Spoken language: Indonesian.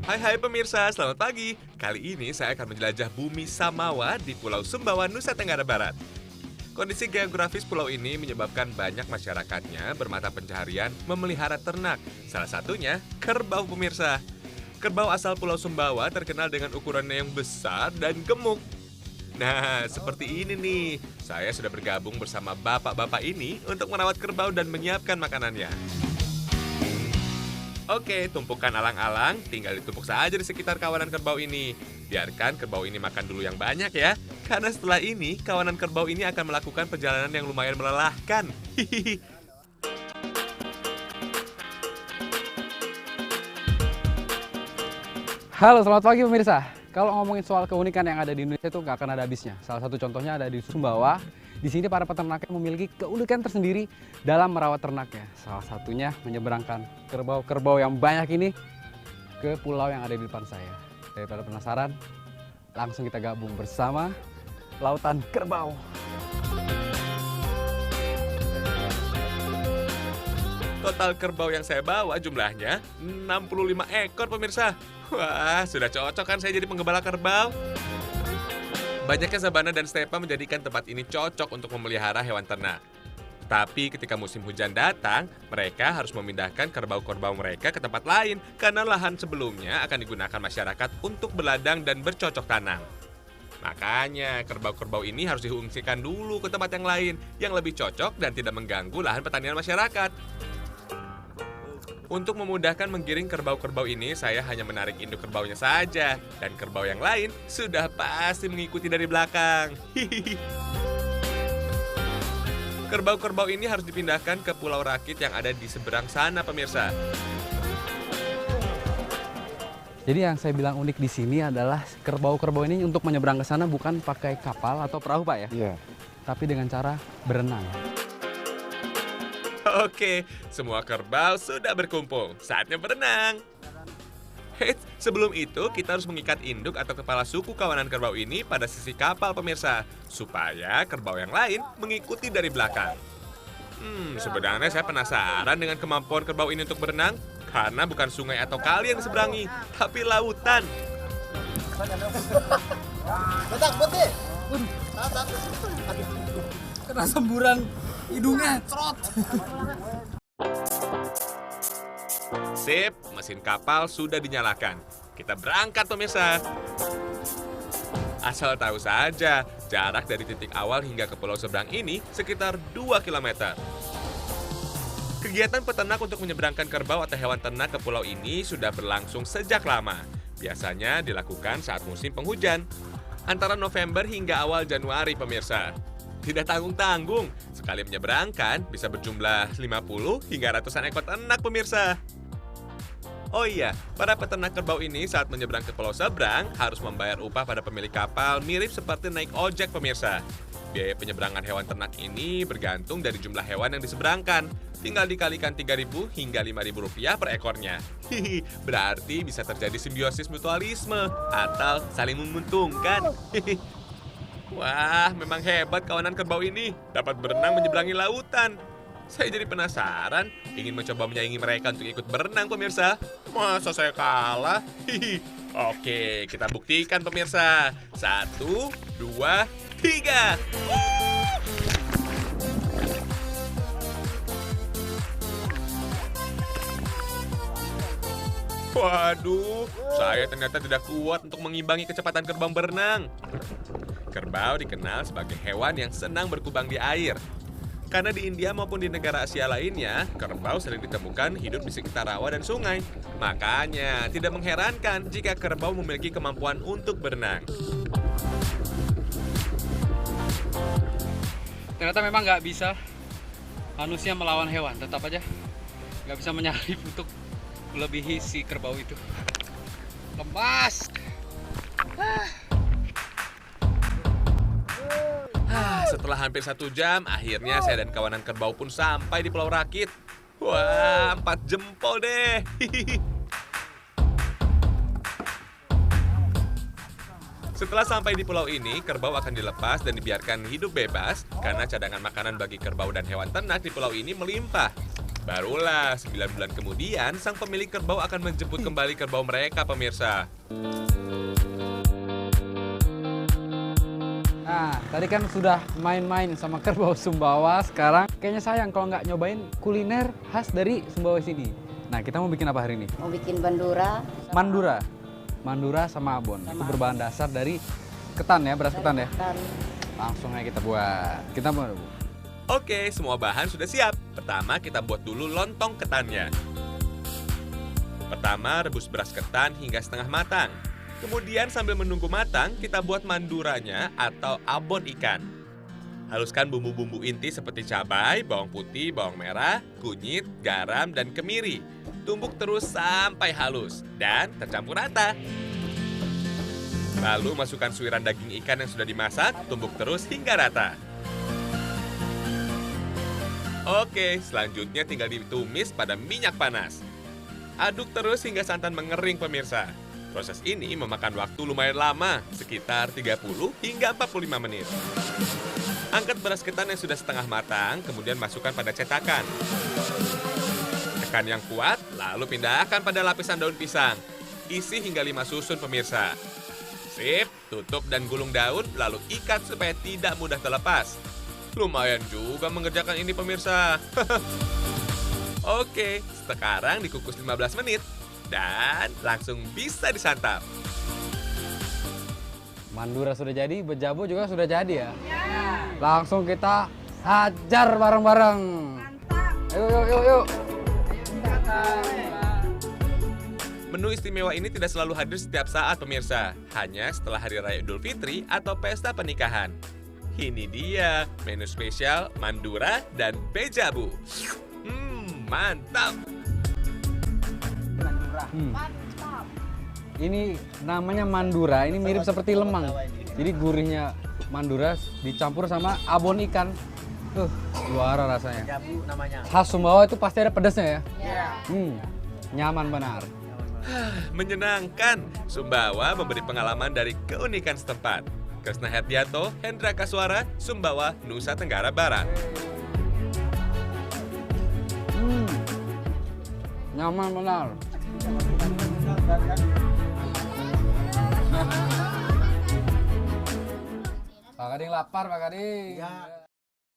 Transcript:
Hai pemirsa, selamat pagi. Kali ini saya akan menjelajah bumi Samawa di Pulau Sumbawa, Nusa Tenggara Barat. Kondisi geografis pulau ini menyebabkan banyak masyarakatnya bermata pencaharian memelihara ternak. Salah satunya kerbau pemirsa. Kerbau asal Pulau Sumbawa terkenal dengan ukurannya yang besar dan gemuk. Nah, seperti ini nih. Saya sudah bergabung bersama bapak-bapak ini untuk merawat kerbau dan menyiapkan makanannya. Oke, tumpukan alang-alang tinggal ditumpuk saja di sekitar kawanan kerbau ini. Biarkan kerbau ini makan dulu yang banyak ya. Karena setelah ini, kawanan kerbau ini akan melakukan perjalanan yang lumayan melelahkan. Hihihi. Halo, selamat pagi pemirsa. Kalau ngomongin soal keunikan yang ada di Indonesia itu nggak akan ada habisnya. Salah satu contohnya ada di Sumbawa. Di sini para peternaknya memiliki keunikan tersendiri dalam merawat ternaknya. Salah satunya menyeberangkan kerbau-kerbau yang banyak ini ke pulau yang ada di depan saya. Daripada penasaran, langsung kita gabung bersama Lautan Kerbau. Total kerbau yang saya bawa jumlahnya 65 ekor pemirsa. Wah, sudah cocok kan saya jadi penggembala kerbau? Banyaknya sabana dan stepa menjadikan tempat ini cocok untuk memelihara hewan ternak. Tapi ketika musim hujan datang, mereka harus memindahkan kerbau-kerbau mereka ke tempat lain karena lahan sebelumnya akan digunakan masyarakat untuk berladang dan bercocok tanam. Makanya kerbau-kerbau ini harus diungsikan dulu ke tempat yang lain yang lebih cocok dan tidak mengganggu lahan pertanian masyarakat. Untuk memudahkan menggiring kerbau-kerbau ini, saya hanya menarik induk kerbaunya saja. Dan kerbau yang lain sudah pasti mengikuti dari belakang. Hihihi. Kerbau-kerbau ini harus dipindahkan ke Pulau Rakit yang ada di seberang sana, pemirsa. Jadi yang saya bilang unik di sini adalah kerbau-kerbau ini untuk menyeberang ke sana bukan pakai kapal atau perahu, Pak ya? Iya. Tapi dengan cara berenang. Oke, semua kerbau sudah berkumpul. Saatnya berenang. Hei, sebelum itu kita harus mengikat induk atau kepala suku kawanan kerbau ini pada sisi kapal pemirsa, supaya kerbau yang lain mengikuti dari belakang. Sebenarnya saya penasaran dengan kemampuan kerbau ini untuk berenang, karena bukan sungai atau kali yang diseberangi, tapi lautan. Kena semburan hidungnya, trot. Sip, mesin kapal sudah dinyalakan. Kita berangkat pemirsa. Asal tahu saja, jarak dari titik awal hingga ke pulau seberang ini sekitar 2 km. Kegiatan peternak untuk menyeberangkan kerbau atau hewan ternak ke pulau ini sudah berlangsung sejak lama. Biasanya dilakukan saat musim penghujan, antara November hingga awal Januari pemirsa. Tidak tanggung-tanggung, sekali menyeberangkan bisa berjumlah 50 hingga ratusan ekor ternak pemirsa. Oh iya, para peternak kerbau ini saat menyeberang ke pulau seberang harus membayar upah pada pemilik kapal mirip seperti naik ojek pemirsa. Biaya penyeberangan hewan ternak ini bergantung dari jumlah hewan yang diseberangkan. Tinggal dikalikan 3.000 hingga 5.000 rupiah per ekornya. Hihi, berarti bisa terjadi simbiosis mutualisme atau saling menguntungkan. Hihi. Wah, memang hebat kawanan kerbau ini. Dapat berenang menyeberangi lautan. Saya jadi penasaran, ingin mencoba menyaingi mereka untuk ikut berenang, pemirsa. Masa saya kalah? Hihi. Oke, kita buktikan, pemirsa. 1, 2, 3. Waduh, saya ternyata tidak kuat untuk mengimbangi kecepatan kerbau berenang. Kerbau dikenal sebagai hewan yang senang berkubang di air. Karena di India maupun di negara Asia lainnya, kerbau sering ditemukan hidup di sekitar rawa dan sungai. Makanya, tidak mengherankan jika kerbau memiliki kemampuan untuk berenang. Ternyata memang nggak bisa manusia melawan hewan, tetap aja nggak bisa menyalip untuk melebihi si kerbau itu. Lemas. Setelah hampir 1 jam, akhirnya saya dan kawanan kerbau pun sampai di Pulau Rakit. Wah, 4 jempol deh. Setelah sampai di pulau ini, kerbau akan dilepas dan dibiarkan hidup bebas karena cadangan makanan bagi kerbau dan hewan ternak di pulau ini melimpah. Barulah 9 bulan kemudian, sang pemilik kerbau akan menjemput kembali kerbau mereka, pemirsa. Nah, tadi kan sudah main-main sama kerbau Sumbawa. Sekarang kayaknya sayang kalau nggak nyobain kuliner khas dari Sumbawa sini. Nah, kita mau bikin apa hari ini? Mau bikin bandura. Mandura. Mandura sama abon. Itu berbahan dasar dari ketan ya, beras ketan ya. Dan Langsung aja kita buat. Kita mau. Oke, semua bahan sudah siap. Pertama, kita buat dulu lontong ketannya. Pertama, rebus beras ketan hingga setengah matang. Kemudian sambil menunggu matang, kita buat manduranya atau abon ikan. Haluskan bumbu-bumbu inti seperti cabai, bawang putih, bawang merah, kunyit, garam, dan kemiri. Tumbuk terus sampai halus dan tercampur rata. Lalu masukkan suiran daging ikan yang sudah dimasak, tumbuk terus hingga rata. Oke, selanjutnya tinggal ditumis pada minyak panas. Aduk terus hingga santan mengering, pemirsa. Proses ini memakan waktu lumayan lama, sekitar 30 hingga 45 menit. Angkat beras ketan yang sudah setengah matang, kemudian masukkan pada cetakan. Tekan yang kuat, lalu pindahkan pada lapisan daun pisang. Isi hingga 5 susun, pemirsa. Sip, tutup dan gulung daun, lalu ikat supaya tidak mudah terlepas. Lumayan juga mengerjakan ini, pemirsa. Oke, sekarang dikukus 15 menit. Dan langsung bisa disantap. Mandura sudah jadi, bejabo juga sudah jadi ya. Langsung kita hajar bareng-bareng. Yuk. Menu istimewa ini tidak selalu hadir setiap saat, pemirsa. Hanya setelah Hari Raya Idul Fitri atau pesta pernikahan. Ini dia menu spesial Mandura dan Bejabu. Mantap. Ini namanya Mandura, ini mirip seperti lemang. Jadi gurihnya Mandura dicampur sama abon ikan. Juara rasanya. Khas Sumbawa itu pasti ada pedasnya ya? Nyaman benar. Menyenangkan. Sumbawa memberi pengalaman dari keunikan setempat. Krisna Herdianto, Hendra Kaswara, Sumbawa, Nusa Tenggara Barat. Nyaman benar. Pak Gading lapar, Pak Gading.